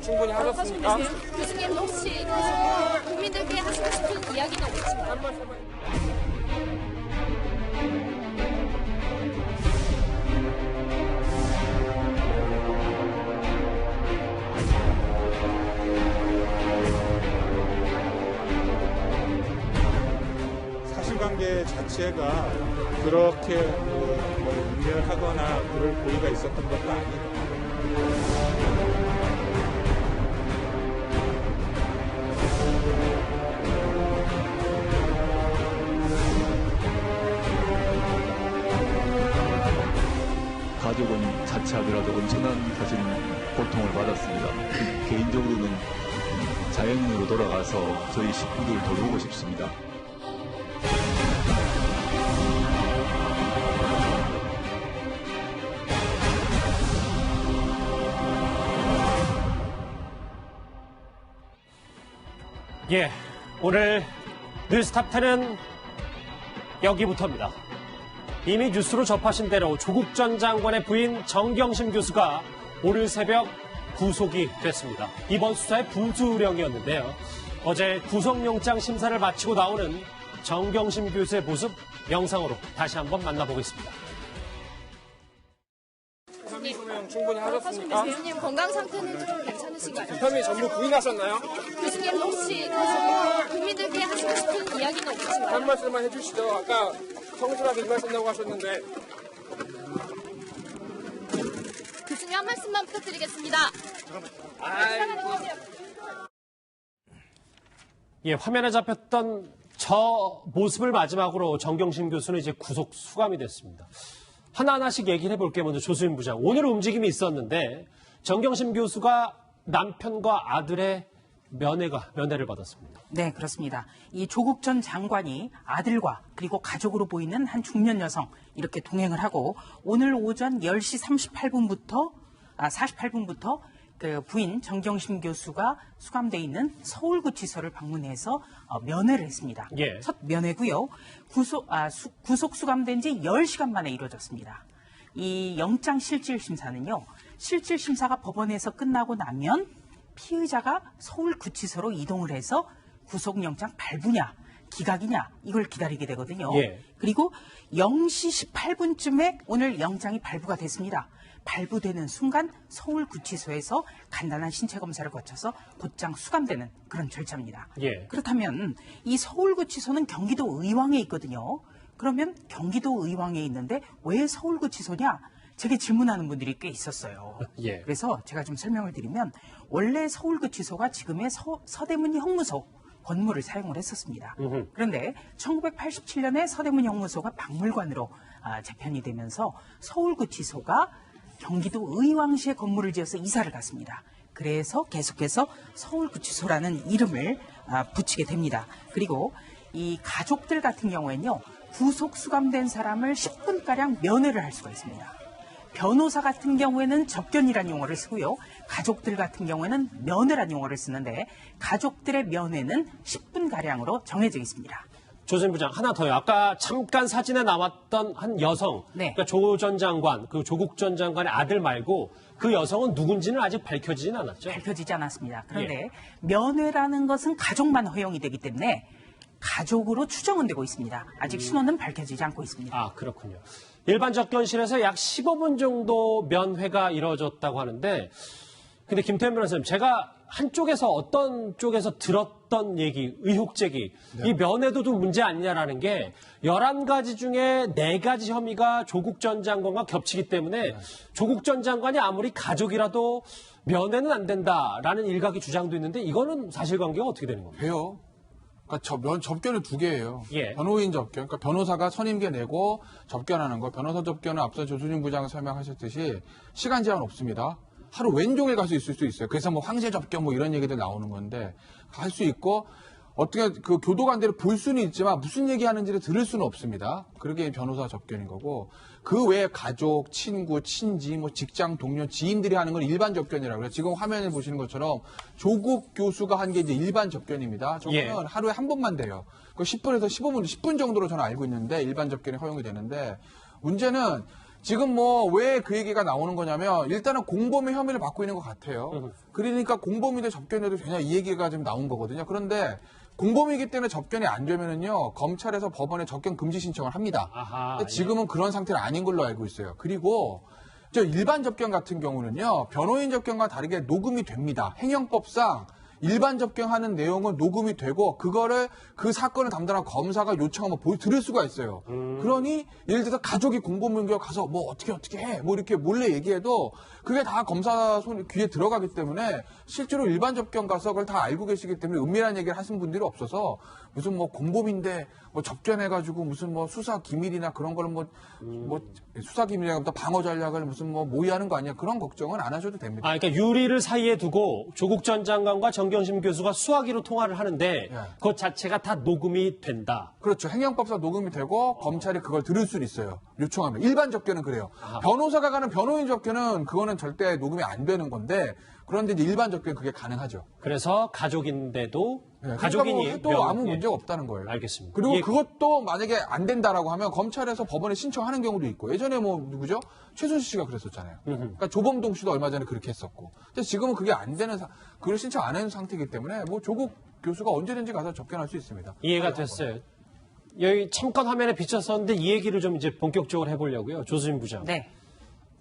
충분히 하셨습니까? 교수님 혹시 국민들께 하시고 싶은 이야기가 없으신가요? 사실관계 자체가 그렇게 은멸하거나 그럴 고의가 있었던 것도 아니고 가족은 자체하더라도 엄청난 사실 고통을 받았습니다. 개인적으로는 자연인으로 돌아가서 저희 식구들 돌보고 싶습니다. 예, 오늘 뉴스탑10은 여기부터입니다. 이미 뉴스로 접하신 대로 조국 전 장관의 부인 정경심 교수가 오늘 새벽 구속이 됐습니다. 이번 수사의 부수령이었는데요. 어제 구속영장 심사를 마치고 나오는 정경심 교수의 모습 영상으로 다시 한번 만나보겠습니다. 소명 충분히 하셨습니까? 교수님 건강 상태는 좀 괜찮으신가요? 혐의 전부 부인하셨나요? 교수님 혹시 국민들께 하시고 싶은 이야기가 없으신가요? 한 말씀만 해주시죠. 아까 성실하게 일하신다고 하셨는데. 교수님 한 말씀만 부탁드리겠습니다. 예, 화면에 잡혔던 저 모습을 마지막으로 정경심 교수는 이제 구속 수감이 됐습니다. 하나하나씩 얘기를 해볼게요. 먼저 조수인 부장. 오늘 움직임이 있었는데 정경심 교수가 남편과 아들의 면회를 받았습니다. 네, 그렇습니다. 이 조국 전 장관이 아들과 그리고 가족으로 보이는 한 중년 여성 이렇게 동행을 하고 오늘 오전 10시 48분부터 그 부인 정경심 교수가 수감돼 있는 서울구치소를 방문해서 면회를 했습니다. 예. 첫 면회고요. 구속 수감된 지 10시간 만에 이루어졌습니다. 이 영장 실질 심사는요. 실질 심사가 법원에서 끝나고 나면 피의자가 서울구치소로 이동을 해서 구속영장 발부냐 기각이냐 이걸 기다리게 되거든요. 예. 그리고 0시 18분쯤에 오늘 영장이 발부가 됐습니다. 발부되는 순간 서울구치소에서 간단한 신체 검사를 거쳐서 곧장 수감되는 그런 절차입니다. 예. 그렇다면 이 서울구치소는 경기도 의왕에 있거든요. 그러면 경기도 의왕에 있는데 왜 서울구치소냐? 제게 질문하는 분들이 꽤 있었어요. 예. 그래서 제가 좀 설명을 드리면 원래 서울구치소가 지금의 서대문 형무소 건물을 사용을 했었습니다. 그런데 1987년에 서대문 형무소가 박물관으로 재편이 되면서 서울구치소가 경기도 의왕시에 건물을 지어서 이사를 갔습니다. 그래서 계속해서 서울구치소라는 이름을 붙이게 됩니다. 그리고 이 가족들 같은 경우에는요. 구속 수감된 사람을 10분가량 면회를 할 수가 있습니다. 변호사 같은 경우에는 접견이라는 용어를 쓰고요. 가족들 같은 경우에는 면회라는 용어를 쓰는데 가족들의 면회는 10분가량으로 정해져 있습니다. 조수인 부장 하나 더요. 아까 잠깐 사진에 나왔던 한 여성, 네. 그러니까 조 전 장관, 그 조국 전 장관의 아들 말고 그 여성은 누군지는 아직 밝혀지진 않았죠? 밝혀지지 않았습니다. 그런데 면회라는 것은 가족만 허용이 되기 때문에 가족으로 추정은 되고 있습니다. 아직 신원은 밝혀지지 않고 있습니다. 아, 그렇군요. 일반 접견실에서 약 15분 정도 면회가 이루어졌다고 하는데 근데 김태현 변호사님, 제가 한쪽에서 어떤 쪽에서 들었던 얘기, 의혹 제기, 네. 이 면회도 좀 문제 아니냐라는 게 11가지 중에 4가지 혐의가 조국 전 장관과 겹치기 때문에 네. 조국 전 장관이 아무리 가족이라도 면회는 안 된다라는 일각의 주장도 있는데 이거는 사실관계가 어떻게 되는 겁니까? 돼요. 그러니까 접견은 2개예요. 예. 변호인 접견, 그러니까 변호사가 선임계 내고 접견하는 거. 변호사 접견은 앞서 조수진 부장 설명하셨듯이 시간 제한 없습니다. 하루 왼종일 가서 있을 수 있어요. 그래서 뭐 황제 접견 뭐 이런 얘기들 나오는 건데 할 수 있고 어떻게 그 교도관들을 볼 수는 있지만 무슨 얘기하는지를 들을 수는 없습니다. 그러게 변호사 접견인 거고 그 외에 가족, 친구, 친지, 뭐 직장 동료, 지인들이 하는 건 일반 접견이라고 그래요. 지금 화면을 보시는 것처럼 조국 교수가 한 게 이제 일반 접견입니다. 저거는 예. 하루에 한 번만 돼요. 그 10분에서 15분, 10분 정도로 저는 알고 있는데 일반 접견이 허용이 되는데 문제는 지금 뭐 왜 그 얘기가 나오는 거냐면 일단은 공범의 혐의를 받고 있는 것 같아요. 그러니까 공범인데 접견해도 되냐 이 얘기가 지금 나온 거거든요. 그런데 공범이기 때문에 접견이 안 되면은요 검찰에서 법원에 접견 금지 신청을 합니다. 아하, 근데 지금은 그런 상태는 아닌 걸로 알고 있어요. 그리고 저 일반 접견 같은 경우는요 변호인 접견과 다르게 녹음이 됩니다. 행정법상 일반 접견하는 내용은 녹음이 되고 그거를 그 사건을 담당한 검사가 요청하면 들을 수가 있어요. 그러니 예를 들어서 가족이 공범인경 가서 뭐 어떻게 해 뭐 이렇게 몰래 얘기해도 그게 다 검사 귀에 들어가기 때문에 실제로 일반 접견 가서 그걸 다 알고 계시기 때문에 은밀한 얘기를 하신 분들이 없어서 무슨 뭐 공범인데 뭐 접견해가지고 무슨 뭐 수사 기밀이나 그런 거를 뭐 수사 기밀이나 방어 전략을 무슨 뭐 모의하는 거 아니야 그런 걱정은 안 하셔도 됩니다. 아, 그러니까 유리를 사이에 두고 조국 전 장관과 정경심 교수가 수화기로 통화를 하는데 그것 자체가 다 녹음이 된다. 그렇죠. 행정법상 녹음이 되고 검찰이 그걸 들을 수는 있어요. 요청하면. 일반 접견은 그래요. 변호사가 가는 변호인 접견은 그거는 절대 녹음이 안 되는 건데 그런데 이제 일반 접견 그게 가능하죠. 그래서 가족인데도 네, 가족인이 그러니까 또 아무 문제가 없다는 거예요. 알겠습니다. 그리고 예. 그것도 만약에 안 된다라고 하면 검찰에서 법원에 신청하는 경우도 있고 예전에 뭐 누구죠? 최순실 씨가 그랬었잖아요. 그러니까 조범동 씨도 얼마 전에 그렇게 했었고. 근데 지금은 그게 안 되는 그걸 신청 안 하는 상태이기 때문에 뭐 조국 교수가 언제든지 가서 접견할 수 있습니다. 이해가 됐어요. 여기 참관 화면에 비쳤었는데 이 얘기를 좀 이제 본격적으로 해보려고요. 조수진 부장. 네.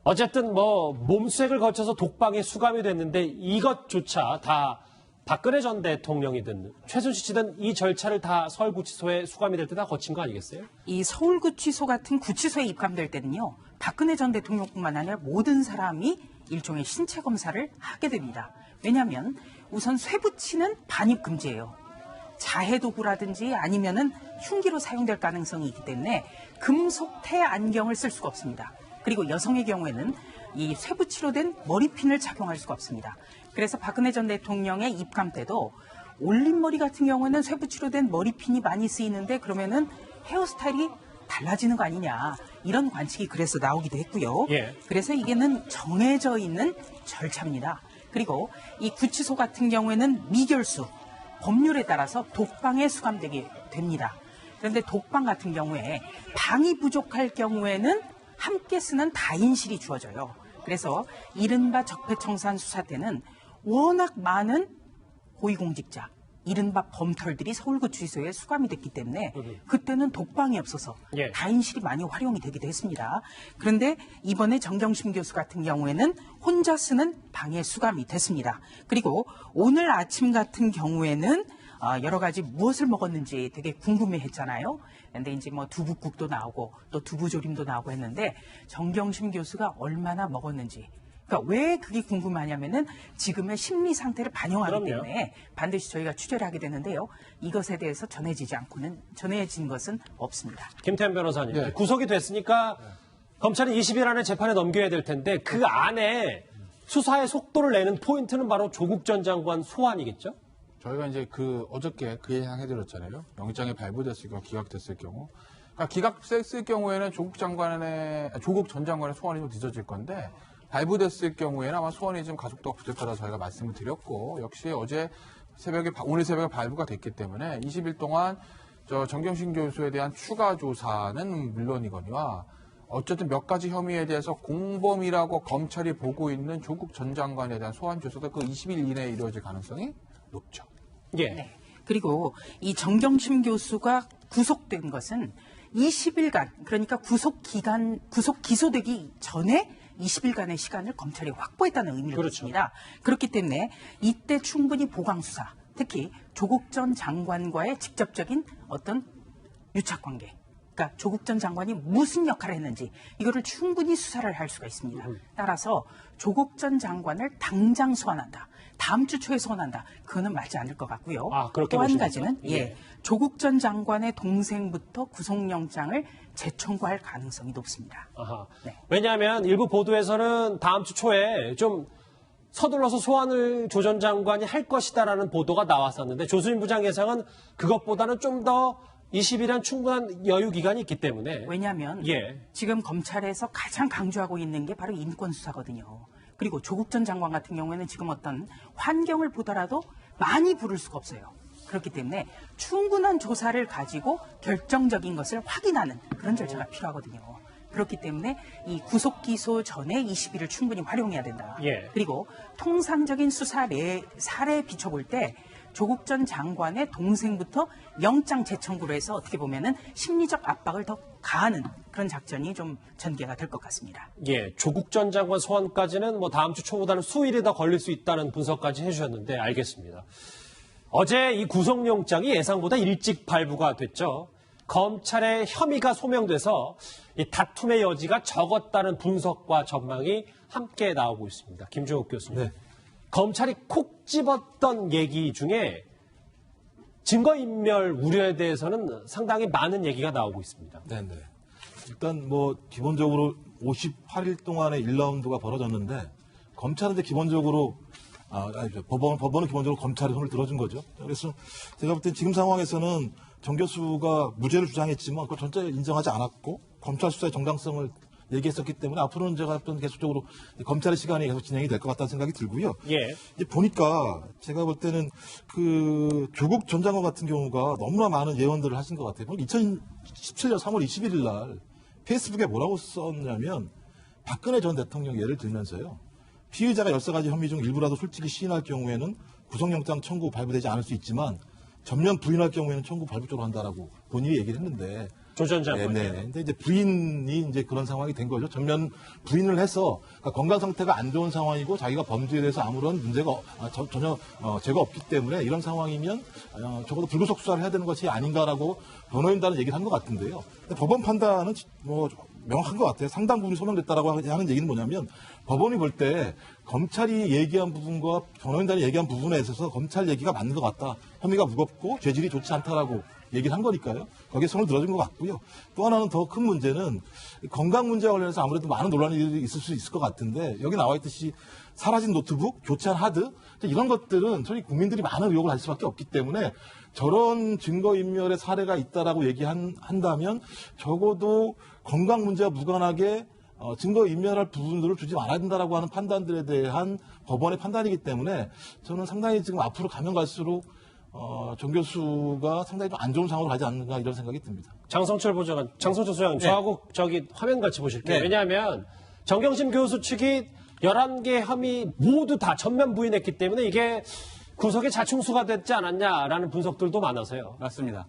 어쨌든 뭐 몸수액을 거쳐서 독방에 수감이 됐는데 이것조차 다 박근혜 전 대통령이든 최순실 씨든 이 절차를 다 서울구치소에 수감이 될 때 다 거친 거 아니겠어요? 이 서울구치소 같은 구치소에 입감될 때는요. 박근혜 전 대통령뿐만 아니라 모든 사람이 일종의 신체 검사를 하게 됩니다. 왜냐하면 우선 쇠붙이는 반입 금지예요. 자해도구라든지 아니면은 흉기로 사용될 가능성이 있기 때문에 금속태 안경을 쓸 수가 없습니다. 그리고 여성의 경우에는 이 쇠붙이로 된 머리핀을 착용할 수가 없습니다. 그래서 박근혜 전 대통령의 입감 때도 올림머리 같은 경우에는 쇠붙이로 된 머리핀이 많이 쓰이는데 그러면은 헤어스타일이 달라지는 거 아니냐 이런 관측이 그래서 나오기도 했고요. 예. 그래서 이게는 정해져 있는 절차입니다. 그리고 이 구치소 같은 경우에는 미결수 법률에 따라서 독방에 수감되게 됩니다. 그런데 독방 같은 경우에 방이 부족할 경우에는 함께 쓰는 다인실이 주어져요. 그래서 이른바 적폐청산 수사 때는 워낙 많은 고위공직자, 이른바 범털들이 서울구치소에 수감이 됐기 때문에 그때는 독방이 없어서 예. 다인실이 많이 활용이 되기도 했습니다. 그런데 이번에 정경심 교수 같은 경우에는 혼자 쓰는 방에 수감이 됐습니다. 그리고 오늘 아침 같은 경우에는 여러 가지 무엇을 먹었는지 되게 궁금해했잖아요. 근데 이제 뭐 두부국도 나오고 또 두부조림도 나오고 했는데 정경심 교수가 얼마나 먹었는지. 그러니까 왜 그게 궁금하냐면은 지금의 심리 상태를 반영하기 그럼요. 때문에 반드시 저희가 취재를 하게 되는데요. 이것에 대해서 전해진 것은 없습니다. 김태현 변호사님. 네. 구속이 됐으니까 검찰이 20일 안에 재판에 넘겨야 될 텐데 그 안에 수사의 속도를 내는 포인트는 바로 조국 전 장관 소환이겠죠? 저희가 이제 어저께 그 예상 해드렸잖아요. 영장이 발부됐을 경우, 기각됐을 경우. 그러니까 기각됐을 경우에는 조국 전 장관의 소환이 좀 늦어질 건데, 발부됐을 경우에는 아마 소환이 좀 가속도가 부족하다 저희가 말씀을 드렸고, 역시 오늘 새벽에 발부가 됐기 때문에 20일 동안 정경심 교수에 대한 추가 조사는 물론이거니와, 어쨌든 몇 가지 혐의에 대해서 공범이라고 검찰이 보고 있는 조국 전 장관에 대한 소환 조사도 그 20일 이내에 이루어질 가능성이 높죠. 예. 네. 그리고 이 정경심 교수가 구속된 것은 20일간, 그러니까 구속 기소되기 전에 20일간의 시간을 검찰이 확보했다는 의미를 그렇죠. 갖습니다. 그렇기 때문에 이때 충분히 보강수사, 특히 조국 전 장관과의 직접적인 어떤 유착관계, 그러니까 조국 전 장관이 무슨 역할을 했는지 이거를 충분히 수사를 할 수가 있습니다. 따라서 조국 전 장관을 당장 소환한다. 다음 주 초에 소환한다. 그거는 맞지 않을 것 같고요. 그렇게 또 한 보시는 가지는 거죠? 예. 조국 전 장관의 동생부터 구속영장을 재청구할 가능성이 높습니다. 아하. 네. 왜냐하면 일부 보도에서는 다음 주 초에 좀 서둘러서 소환을 조 전 장관이 할 것이다라는 보도가 나왔었는데 조수진 부장 예상은 그것보다는 좀 더 20일은 충분한 여유 기간이 있기 때문에. 왜냐하면 예. 지금 검찰에서 가장 강조하고 있는 게 바로 인권수사거든요. 그리고 조국 전 장관 같은 경우에는 지금 어떤 환경을 보더라도 많이 부를 수가 없어요. 그렇기 때문에 충분한 조사를 가지고 결정적인 것을 확인하는 그런 절차가 필요하거든요. 그렇기 때문에 이 구속 기소 전에 20일을 충분히 활용해야 된다. 예. 그리고 통상적인 수사 사례에 비춰볼 때 조국 전 장관의 동생부터 영장 재청구로 해서 어떻게 보면은 심리적 압박을 더 가하는 그런 작전이 좀 전개가 될 것 같습니다. 예, 조국 전 장관 소환까지는 뭐 다음 주 초보다는 수일이 더 걸릴 수 있다는 분석까지 해주셨는데 알겠습니다. 어제 이 구속영장이 예상보다 일찍 발부가 됐죠. 검찰의 혐의가 소명돼서 이 다툼의 여지가 적었다는 분석과 전망이 함께 나오고 있습니다. 김종욱 교수님. 네. 검찰이 콕 집었던 얘기 중에 증거인멸 우려에 대해서는 상당히 많은 얘기가 나오고 있습니다. 네네. 일단 뭐 기본적으로 58일 동안의 1라운드가 벌어졌는데 검찰은 이제 기본적으로 법원은 기본적으로 검찰의 손을 들어준 거죠. 그래서 제가 볼 땐 지금 상황에서는 정 교수가 무죄를 주장했지만 그걸 전체 인정하지 않았고 검찰 수사의 정당성을 얘기했었기 때문에 앞으로는 제가 계속적으로 검찰의 시간이 계속 진행이 될 것 같다는 생각이 들고요. 예. 이제 보니까 제가 볼 때는 그 조국 전 장관 같은 경우가 너무나 많은 예언들을 하신 것 같아요. 2017년 3월 21일 날 페이스북에 뭐라고 썼냐면 박근혜 전 대통령 예를 들면서요. 피의자가 13가지 혐의 중 일부라도 솔직히 시인할 경우에는 구속영장 청구 발부되지 않을 수 있지만 전면 부인할 경우에는 청구 발부조로 한다라고 본인이 얘기를 했는데 조 전 장관. 네. 근데 이제 부인이 이제 그런 상황이 된 거죠. 전면 부인을 해서 건강 상태가 안 좋은 상황이고 자기가 범죄에 대해서 아무런 문제가 전혀 죄가 없기 때문에 이런 상황이면 적어도 불구속 수사를 해야 되는 것이 아닌가라고 변호인단은 얘기를 한 것 같은데요. 근데 법원 판단은 뭐 명확한 것 같아요. 상당 부분이 소명됐다라고 하는 얘기는 뭐냐면 법원이 볼 때 검찰이 얘기한 부분과 변호인단이 얘기한 부분에 있어서 검찰 얘기가 맞는 것 같다. 혐의가 무겁고 죄질이 좋지 않다라고 얘기를 한 거니까요. 거기에 손을 들어준 것 같고요. 또 하나는 더 큰 문제는 건강 문제와 관련해서 아무래도 많은 논란이 있을 수 있을 것 같은데 여기 나와 있듯이 사라진 노트북, 교체한 하드 이런 것들은 저희 국민들이 많은 의혹을 할 수밖에 없기 때문에 저런 증거인멸의 사례가 있다라고 얘기한다면 적어도 건강 문제와 무관하게 증거인멸할 부분들을 주지 말아야 된다라고 하는 판단들에 대한 법원의 판단이기 때문에 저는 상당히 지금 앞으로 가면 갈수록 정 교수가 상당히 좀 안 좋은 상황으로 가지 않는가 이런 생각이 듭니다. 장성철 보좌관, 장성철 소장, 저하고 저기 화면 같이 보실게요. 네. 왜냐하면 정경심 교수 측이 11개 혐의 모두 다 전면 부인했기 때문에 이게 구속의 자충수가 됐지 않았냐라는 분석들도 많아서요. 맞습니다.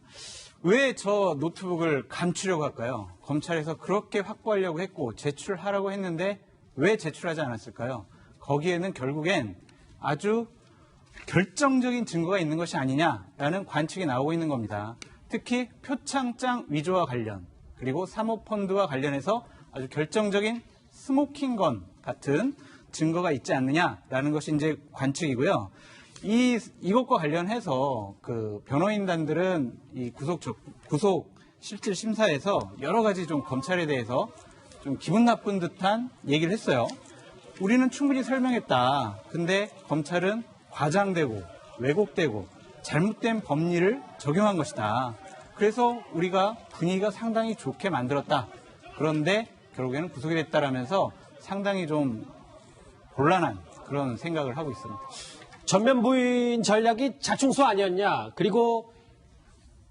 왜 저 노트북을 감추려고 할까요? 검찰에서 그렇게 확보하려고 했고 제출하라고 했는데 왜 제출하지 않았을까요? 거기에는 결국엔 아주 결정적인 증거가 있는 것이 아니냐라는 관측이 나오고 있는 겁니다. 특히 표창장 위조와 관련 그리고 사모펀드와 관련해서 아주 결정적인 스모킹건 같은 증거가 있지 않느냐라는 것이 이제 관측이고요. 이것과 관련해서 그 변호인단들은 이 구속 실질 심사에서 여러 가지 좀 검찰에 대해서 좀 기분 나쁜 듯한 얘기를 했어요. 우리는 충분히 설명했다. 근데 검찰은 과장되고 왜곡되고 잘못된 법리를 적용한 것이다. 그래서 우리가 분위기가 상당히 좋게 만들었다. 그런데 결국에는 구속이 됐다라면서 상당히 좀 곤란한 그런 생각을 하고 있습니다. 전면 부인 전략이 자충수 아니었냐. 그리고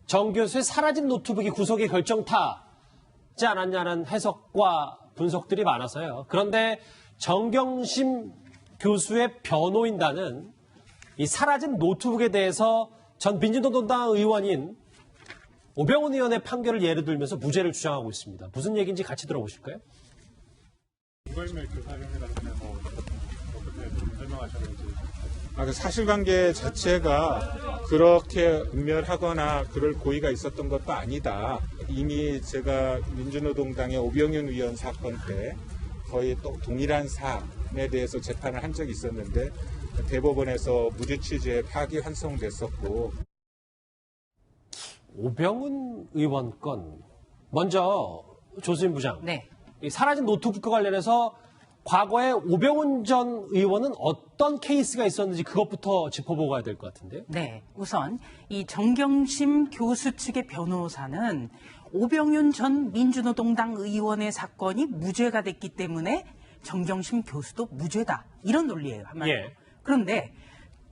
정 교수의 사라진 노트북이 구속의 결정타지 않았냐는 해석과 분석들이 많아서요. 그런데 정경심 교수의 변호인단은 이 사라진 노트북에 대해서 전 민주노동당 의원인 오병훈 의원의 판결을 예를 들면서 무죄를 주장하고 있습니다. 무슨 얘기인지 같이 들어보실까요? 증거인멸 교사형에 관련해서 어떻게 좀 설명하셨는지. 그 사실관계 자체가 그렇게 은멸하거나 그럴 고의가 있었던 것도 아니다. 이미 제가 민주노동당의 오병윤 의원 사건 때 거의 또 동일한 사안에 대해서 재판을 한 적이 있었는데 대법원에서 무죄 취지에 파기환송됐었고. 오병훈 의원 건 먼저 조수진 부장. 네. 이 사라진 노트북과 관련해서 과거에 오병훈 전 의원은 어떤 케이스가 있었는지 그것부터 짚어보고 가야 될 것 같은데요. 네. 우선 이 정경심 교수 측의 변호사는 오병윤 전 민주노동당 의원의 사건이 무죄가 됐기 때문에 정경심 교수도 무죄다. 이런 논리예요. 한마디로. 예. 그런데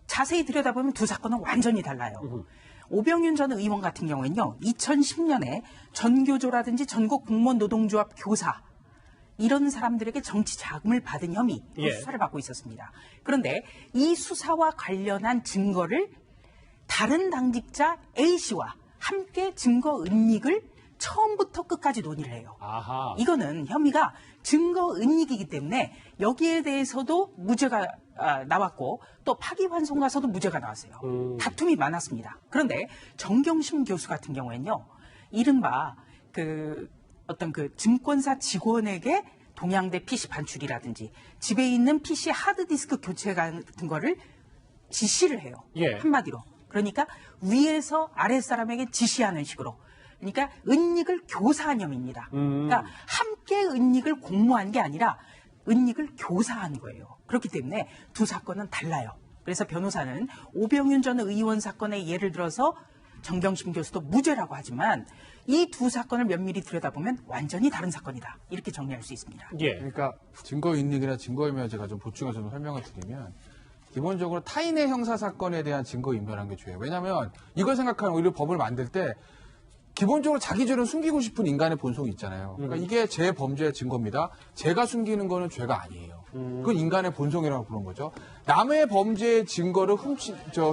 자세히 들여다보면 두 사건은 완전히 달라요. 오병윤 전 의원 같은 경우에는요. 2010년에 전교조라든지 전국 공무원 노동조합 교사 이런 사람들에게 정치 자금을 받은 혐의 예. 수사를 받고 있었습니다. 그런데 이 수사와 관련한 증거를 다른 당직자 A씨와 함께 증거 은닉을 처음부터 끝까지 논의를 해요. 아하. 이거는 혐의가 증거 은닉이기 때문에 여기에 대해서도 무죄가 나왔고 또 파기환송가서도 무죄가 나왔어요. 다툼이 많았습니다. 그런데 정경심 교수 같은 경우에는요. 이른바 어떤 증권사 직원에게 동양대 PC 반출이라든지 집에 있는 PC 하드디스크 교체 같은 거를 지시를 해요. 예. 한마디로. 그러니까 위에서 아랫사람에게 지시하는 식으로. 그러니까 은닉을 교사한 혐의입니다. 그러니까 함께 은닉을 공모한 게 아니라 은닉을 교사한 거예요. 그렇기 때문에 두 사건은 달라요. 그래서 변호사는 오병윤 전 의원 사건의 예를 들어서 정경심 교수도 무죄라고 하지만 이 두 사건을 면밀히 들여다보면 완전히 다른 사건이다. 이렇게 정리할 수 있습니다. 예. 그러니까 증거인닉이나 증거인멸 제가 좀 보충해서 좀 설명을 드리면 기본적으로 타인의 형사 사건에 대한 증거인멸한 게 죄예요. 왜냐하면 이걸 생각하는 오히려 법을 만들 때 기본적으로 자기 죄를 숨기고 싶은 인간의 본성이 있잖아요. 그러니까 이게 제 범죄의 증거입니다. 제가 숨기는 거는 죄가 아니에요. 그건 인간의 본성이라고 부르는 거죠. 남의 범죄의 증거를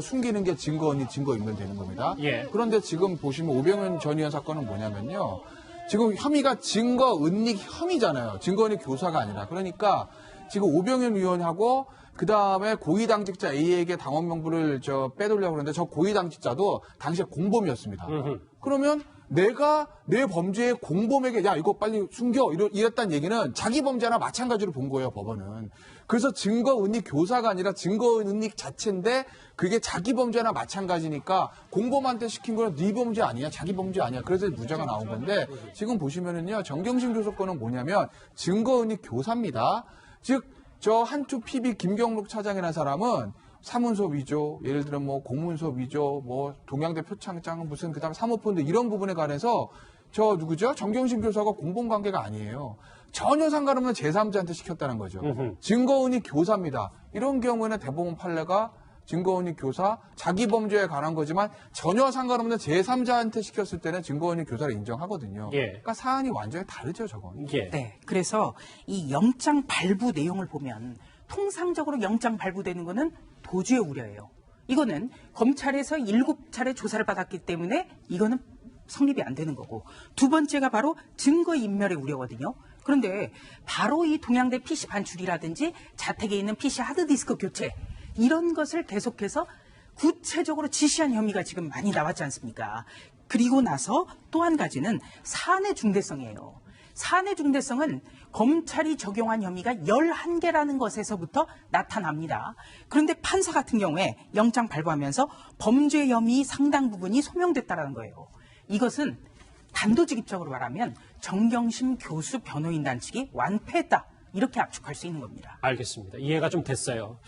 숨기는 게 증거인멸 되는 겁니다. 예. 그런데 지금 보시면 오병윤 전 의원 사건은 뭐냐면요. 지금 혐의가 증거은닉 혐의잖아요. 증거은닉 교사가 아니라. 그러니까 지금 오병윤 의원하고 그 다음에 고위당직자 A에게 당원 명부를 빼돌려고 그러는데 저 고위당직자도 당시에 공범이었습니다. 그러면 내가 내 범죄의 공범에게 야 이거 빨리 숨겨 이랬다는 얘기는 자기 범죄나 마찬가지로 본 거예요, 법원은. 그래서 증거은닉 교사가 아니라 증거은닉 자체인데 그게 자기 범죄나 마찬가지니까 공범한테 시킨 거는 네 범죄 아니야, 자기 범죄 아니야. 그래서 무죄가 나온 건데 지금 보시면은요, 정경심 교수 건은 뭐냐면 증거은닉 교사입니다. 즉 저 한쪽 PB 김경록 차장이라는 사람은 사문서 위조, 예를 들어 뭐 공문서 위조, 뭐 동양대 표창장 무슨 그다음에 사모펀드 이런 부분에 관해서 저 누구죠? 정경심 교사가 공범 관계가 아니에요. 전혀 상관없는 제3자한테 시켰다는 거죠. 증거은닉 교사입니다. 이런 경우에는 대법원 판례가 증거은닉 교사, 자기 범죄에 관한 거지만 전혀 상관없는 제3자한테 시켰을 때는 증거은닉 교사를 인정하거든요. 예. 그러니까 사안이 완전히 다르죠, 저건. 예. 네. 그래서 이 영장 발부 내용을 보면 통상적으로 영장 발부되는 거는 도주의 우려예요. 이거는 검찰에서 7차례 조사를 받았기 때문에 이거는 성립이 안 되는 거고 두 번째가 바로 증거인멸의 우려거든요. 그런데 바로 이 동양대 PC 반출이라든지 자택에 있는 PC 하드디스크 교체 이런 것을 계속해서 구체적으로 지시한 혐의가 지금 많이 나왔지 않습니까? 그리고 나서 또 한 가지는 사안의 중대성이에요. 사안의 중대성은 검찰이 적용한 혐의가 11개라는 것에서부터 나타납니다. 그런데 판사 같은 경우에 영장 발부하면서 범죄 혐의 상당 부분이 소명됐다는 거예요. 이것은 단도직입적으로 말하면 정경심 교수 변호인단 측이 완패했다. 이렇게 압축할 수 있는 겁니다. 알겠습니다. 이해가 좀 됐어요.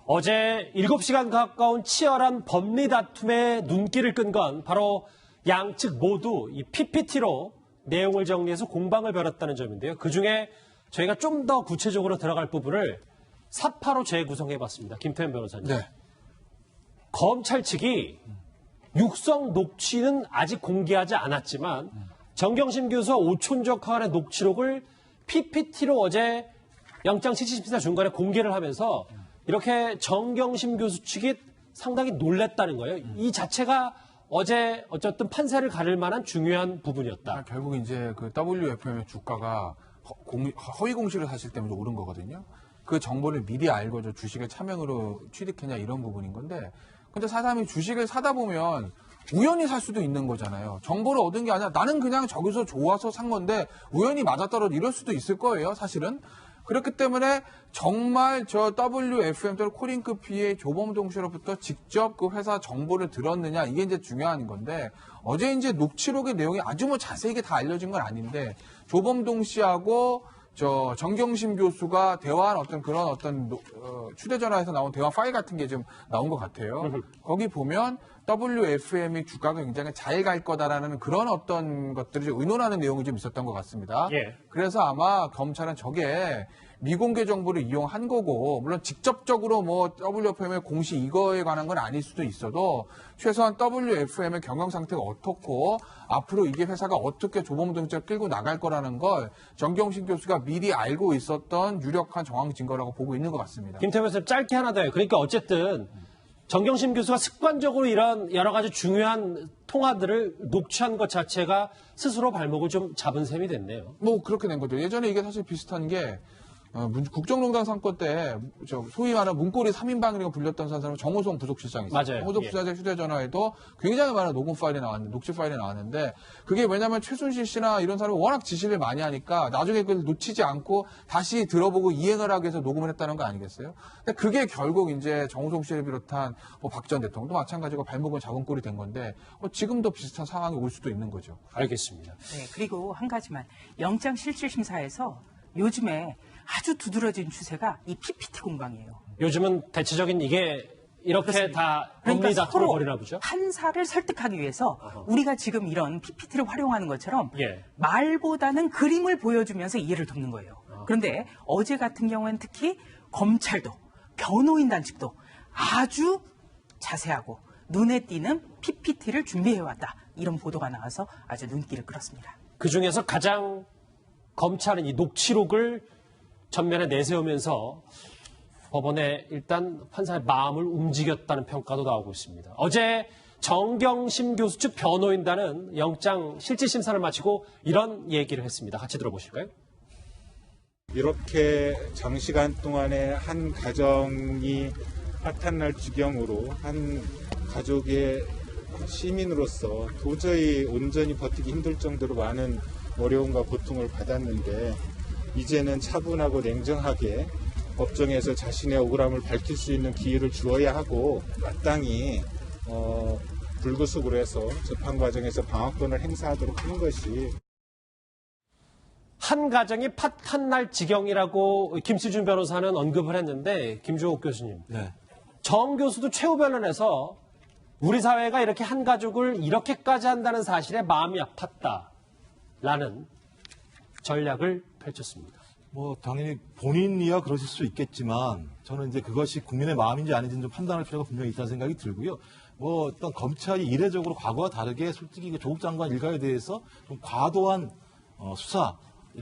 어제 7시간 가까운 치열한 법리 다툼에 눈길을 끈 건 바로 양측 모두 이 PPT로 내용을 정리해서 공방을 벌였다는 점인데요. 그중에 저희가 좀 더 구체적으로 들어갈 부분을 사파로 재구성해봤습니다. 김태현 변호사님. 네. 검찰 측이 육성 녹취는 아직 공개하지 않았지만 정경심 교수와 오촌적 화환의 녹취록을 PPT로 어제 영장실질심사 중간에 공개를 하면서 이렇게 정경심 교수 측이 상당히 놀랬다는 거예요. 이 자체가 어제 어쨌든 판세를 가를 만한 중요한 부분이었다. 결국 이제 그 WFM의 주가가 허위 공시를 사실 때문에 오른 거거든요. 그 정보를 미리 알고 저 주식을 차명으로 취득했냐 이런 부분인 건데, 근데 사람이 주식을 사다 보면 우연히 살 수도 있는 거잖아요. 정보를 얻은 게 아니라 나는 그냥 저기서 좋아서 산 건데 우연히 맞아떨어져 이럴 수도 있을 거예요, 사실은. 그렇기 때문에 정말 저 WFM 또는 코링크 PA 조범동 씨로부터 직접 그 회사 정보를 들었느냐 이게 이제 중요한 건데, 어제 이제 녹취록의 내용이 아주 뭐 자세하게 다 알려진 건 아닌데 조범동 씨하고 저 정경심 교수가 대화한 어떤 그런 어떤 휴대전화에서 나온 대화 파일 같은 게 좀 나온 것 같아요. 거기 보면 WFM이 주가가 굉장히 잘 갈 거다라는 그런 어떤 것들을 좀 의논하는 내용이 좀 있었던 것 같습니다. 예. 그래서 아마 검찰은 저게 미공개 정보를 이용한 거고, 물론 직접적으로 뭐 WFM의 공시 이거에 관한 건 아닐 수도 있어도 최소한 WFM의 경영 상태가 어떻고 앞으로 이게 회사가 어떻게 조범동직을 끌고 나갈 거라는 걸 정경심 교수가 미리 알고 있었던 유력한 정황 증거라고 보고 있는 것 같습니다. 김태현 선생님 짧게 하나 더요. 그러니까 어쨌든 정경심 교수가 습관적으로 이런 여러 가지 중요한 통화들을 녹취한 것 자체가 스스로 발목을 좀 잡은 셈이 됐네요. 뭐 그렇게 된 거죠. 예전에 이게 사실 비슷한 게 국정농단 사건 때 소위 말하는 문고리 3인방이라고 불렸던 사람은 정호성 부속실장이 있어요. 맞아요. 정호성 부사장 휴대전화에도 굉장히 많은 녹음 파일이 나왔는데, 녹취 파일이 나왔는데 그게 왜냐하면 최순실 씨나 이런 사람이 워낙 지시를 많이 하니까 나중에 그걸 놓치지 않고 다시 들어보고 이행을 하기 위해서 녹음을 했다는 거 아니겠어요? 근데 그게 결국 이제 정호성 씨를 비롯한 뭐 박 전 대통령도 마찬가지고 발목을 잡은 꼴이 된 건데 지금도 비슷한 상황이 올 수도 있는 거죠. 알겠습니다. 네, 그리고 한 가지만 영장실질심사에서 요즘에 아주 두드러진 추세가 이 PPT 공방이에요. 요즘은 대체적인 이게 이렇게 그렇습니다. 다 그러니까 법리 다툼을 서로 벌이나 보죠? 판사를 설득하기 위해서 우리가 지금 이런 PPT를 활용하는 것처럼 예. 말보다는 그림을 보여주면서 이해를 돕는 거예요. 그런데 어제 같은 경우에는 특히 검찰도 변호인단 측도 아주 자세하고 눈에 띄는 PPT를 준비해왔다. 이런 보도가 나와서 아주 눈길을 끌었습니다. 그중에서 가장 검찰은 이 녹취록을 전면에 내세우면서 법원에 일단 판사의 마음을 움직였다는 평가도 나오고 있습니다. 어제 정경심 교수 측 변호인단은 영장 실질심사를 마치고 이런 얘기를 했습니다. 같이 들어보실까요? 이렇게 장시간 동안에 한 가정이 파탄날 지경으로 한 가족의 시민으로서 도저히 온전히 버티기 힘들 정도로 많은 어려움과 고통을 받았는데 이제는 차분하고 냉정하게 법정에서 자신의 억울함을 밝힐 수 있는 기회를 주어야 하고 마땅히 불구속으로 해서 재판 과정에서 방어권을 행사하도록 하는 것이 한 가정이 파탄날 지경이라고 김수준 변호사는 언급을 했는데 김주옥 교수님, 네. 정 교수도 최후 변론에서 우리 사회가 이렇게 한 가족을 이렇게까지 한다는 사실에 마음이 아팠다라는 전략을 펼쳤습니다. 뭐 당연히 본인이야 그러실 수 있겠지만 저는 이제 그것이 국민의 마음인지 아닌지 좀 판단할 필요가 분명히 있다는 생각이 들고요. 뭐 어떤 검찰이 이례적으로 과거와 다르게 솔직히 조국 장관 일가에 대해서 좀 과도한 수사를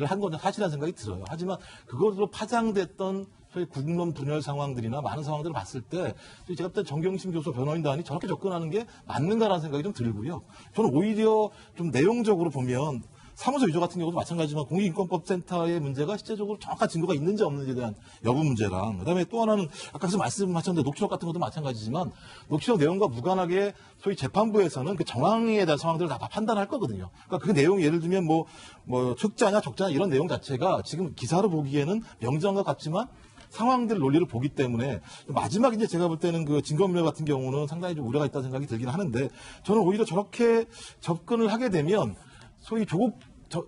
한 건 사실이라는 생각이 들어요. 하지만 그것으로 파장됐던 소위 국론 분열 상황들이나 많은 상황들을 봤을 때 제가 볼 때 정경심 교수 변호인단이 저렇게 접근하는 게 맞는가라는 생각이 좀 들고요. 저는 오히려 좀 내용적으로 보면 사무소 위조 같은 경우도 마찬가지지만 공익인권법센터의 문제가 실제적으로 정확한 증거가 있는지 없는지에 대한 여부 문제랑 그다음에 또 하나는 아까 말씀하셨는데 녹취록 같은 것도 마찬가지지만 녹취록 내용과 무관하게 소위 재판부에서는 그 정황에 대한 상황들을 다 판단할 거거든요. 그러니까 그 내용이 예를 들면 뭐 적자냐 적자냐 이런 내용 자체가 지금 기사로 보기에는 명정과 같지만 상황들 논리를 보기 때문에 마지막 이제 제가 볼 때는 그 증거인멸 같은 경우는 상당히 좀 우려가 있다는 생각이 들긴 하는데 저는 오히려 저렇게 접근을 하게 되면 소위 조국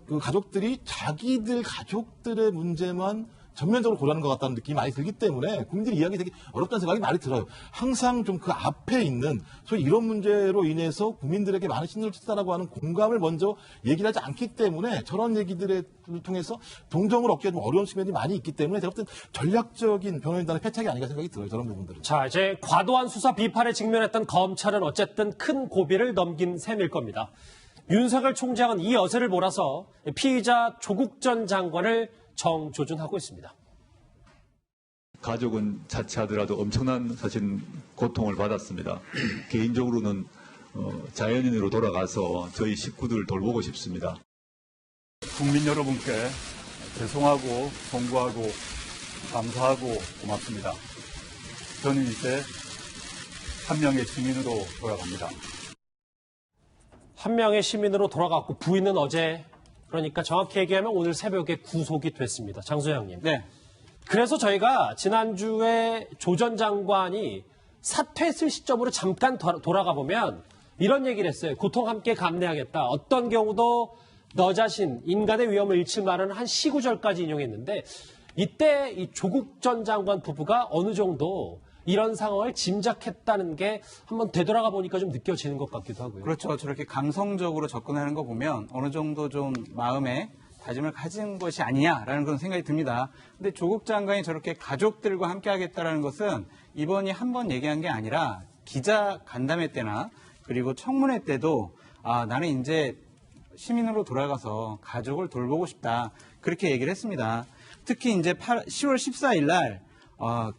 그 가족들이 자기들 가족들의 문제만 전면적으로 고려하는 것 같다는 느낌이 많이 들기 때문에 국민들이 이해하기 되게 어렵다는 생각이 많이 들어요. 항상 좀 그 앞에 있는 소위 이런 문제로 인해서 국민들에게 많은 신뢰를 줬다라고 하는 공감을 먼저 얘기를 하지 않기 때문에 저런 얘기들을 통해서 동정을 얻기가 좀 어려운 측면이 많이 있기 때문에 제가 볼 땐 전략적인 변호인단의 패착이 아닌가 생각이 들어요. 저런 부분들은. 자, 이제 과도한 수사 비판에 직면했던 검찰은 어쨌든 큰 고비를 넘긴 셈일 겁니다. 윤석열 총장은 이 여세를 몰아서 피의자 조국 전 장관을 정조준하고 있습니다. 가족은 자체하더라도 엄청난 사실 고통을 받았습니다. 개인적으로는 자연인으로 돌아가서 저희 식구들 돌보고 싶습니다. 국민 여러분께 죄송하고 송구하고 감사하고 고맙습니다. 저는 이제 한 명의 시민으로 돌아갑니다. 한 명의 시민으로 돌아갔고 부인은 어제 그러니까 정확히 얘기하면 오늘 새벽에 구속이 됐습니다. 장소영님. 네. 그래서 저희가 지난주에 조 전 장관이 사퇴했을 시점으로 잠깐 돌아가 보면 이런 얘기를 했어요. 고통 함께 감내하겠다. 어떤 경우도 너 자신 인간의 위험을 잃지 말라는 한 시구절까지 인용했는데 이때 이 조국 전 장관 부부가 어느 정도 이런 상황을 짐작했다는 게 한번 되돌아가 보니까 좀 느껴지는 것 같기도 하고요. 그렇죠. 저렇게 감성적으로 접근하는 거 보면 어느 정도 좀 마음에 다짐을 가진 것이 아니냐라는 그런 생각이 듭니다. 근데 조국 장관이 저렇게 가족들과 함께 하겠다라는 것은 이번이 한 번 얘기한 게 아니라 기자 간담회 때나 그리고 청문회 때도 나는 이제 시민으로 돌아가서 가족을 돌보고 싶다. 그렇게 얘기를 했습니다. 특히 이제 10월 14일 날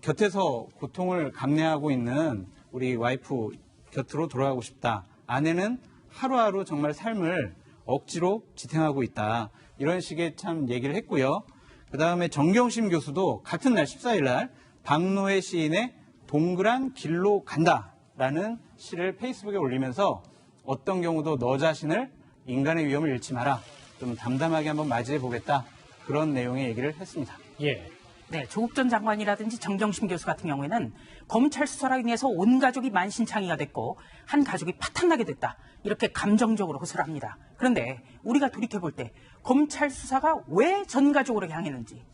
곁에서 고통을 감내하고 있는 우리 와이프 곁으로 돌아가고 싶다. 아내는 하루하루 정말 삶을 억지로 지탱하고 있다. 이런 식의 참 얘기를 했고요. 그 다음에 정경심 교수도 같은 날 14일 날 박노해 시인의 동그란 길로 간다라는 시를 페이스북에 올리면서 어떤 경우도 너 자신을 인간의 위험을 잃지 마라. 좀 담담하게 한번 맞이해 보겠다. 그런 내용의 얘기를 했습니다. 예. 네, 조국 전 장관이라든지 정경심 교수 같은 경우에는 검찰 수사로 인해서 온 가족이 만신창이가 됐고 한 가족이 파탄나게 됐다. 이렇게 감정적으로 호소를 합니다. 그런데 우리가 돌이켜볼 때 검찰 수사가 왜 전 가족으로 향했는지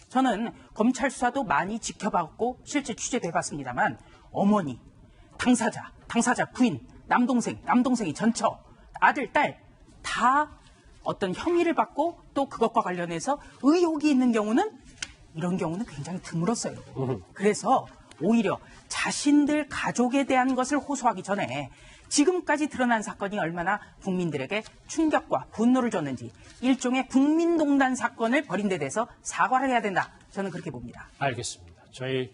저는 검찰 수사도 많이 지켜봤고 실제 취재도 해봤습니다만 어머니, 당사자 부인, 남동생이 전처, 아들, 딸 다 어떤 혐의를 받고 또 그것과 관련해서 의혹이 있는 경우는 이런 경우는 굉장히 드물었어요. 그래서 오히려 자신들 가족에 대한 것을 호소하기 전에 지금까지 드러난 사건이 얼마나 국민들에게 충격과 분노를 줬는지 일종의 국민농단 사건을 벌인 데 대해서 사과를 해야 된다. 저는 그렇게 봅니다. 알겠습니다. 저희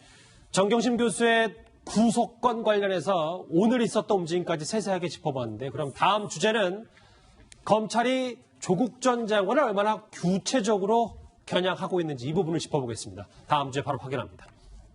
정경심 교수의 구속건 관련해서 오늘 있었던 움직임까지 세세하게 짚어봤는데 그럼 다음 주제는 검찰이 조국 전 장관을 얼마나 구체적으로 겨냥하고 있는지 이 부분을 짚어보겠습니다. 다음 주에 바로 확인합니다.